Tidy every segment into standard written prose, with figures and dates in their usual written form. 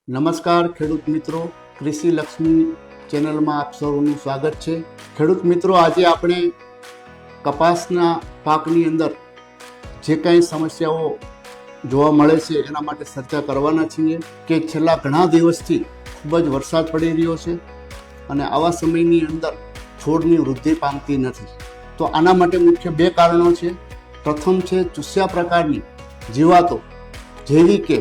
નમસ્કાર ખેડૂત મિત્રો, કૃષિ લક્ષ્મી ચેનલમાં આપ સૌનું સ્વાગત છે. ખેડૂત મિત્રો, આજે આપણે કપાસના પાકની અંદર જે કંઈ સમસ્યાઓ જોવા મળે છે એના માટે ચર્ચા કરવાના છીએ કે છેલ્લા ઘણા દિવસથી ખૂબ જ વરસાદ પડી રહ્યો છે અને આવા સમયની અંદર છોડની વૃદ્ધિ પામતી નથી. તો આના માટે મુખ્ય બે કારણો છે. પ્રથમ છે ચૂસ્યા પ્રકારની જીવાતો જેવી કે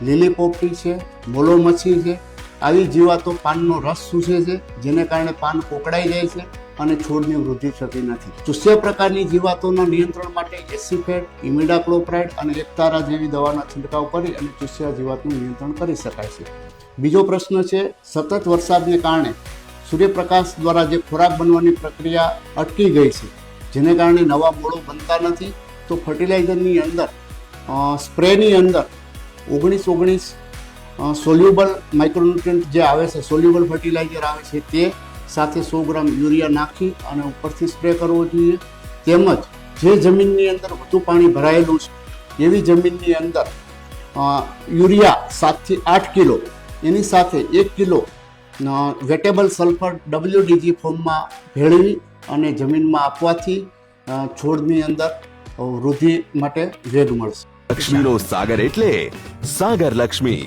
લીલી પોપટી છે, મોલો મચ્છી છે. આવી જીવાતો પાનનો રસ ચૂસે છે, જેને કારણે પાન કોકડાઈ જાય છે અને છોડની વૃદ્ધિ થતી નથી. ચૂસ્યા પ્રકારની જીવાતોના નિયંત્રણ માટે એસિફેટ, ઇમિડાક્લોપ્રાઇડ અને એકતારા જેવી દવાનો છંટકાવ કરી અને ચૂસ્યા જીવાતનું નિયંત્રણ કરી શકાય છે. બીજો પ્રશ્ન છે સતત વરસાદને કારણે સૂર્યપ્રકાશ દ્વારા જે ખોરાક બનવાની પ્રક્રિયા અટકી ગઈ છે, જેને કારણે નવા મૂળો બનતા નથી. તો ફર્ટિલાઇઝરની અંદર સ્પ્રેની અંદર 19-19 સોલ્યુબલ માઇક્રોન્યુટ્રન્ટ જે આવે છે, સોલ્યુબલ ફર્ટિલાઇઝર આવે છે, તે સાથે 100 ગ્રામ યુરિયા નાખી અને ઉપરથી સ્પ્રે કરવો જોઈએ. તેમજ જે જમીનની અંદર વધુ પાણી ભરાયેલું છે એવી જમીનની અંદર યુરિયા 7 થી 8 કિલો, એની સાથે 1 કિલો વેટેબલ સલ્ફર WDG ફોર્મમાં ભેળવી અને જમીનમાં આપવાથી છોડની અંદર વૃદ્ધિ માટે વેગ મળશે. લક્ષ્મીનો સાગર એટલે સાગર લક્ષ્મી.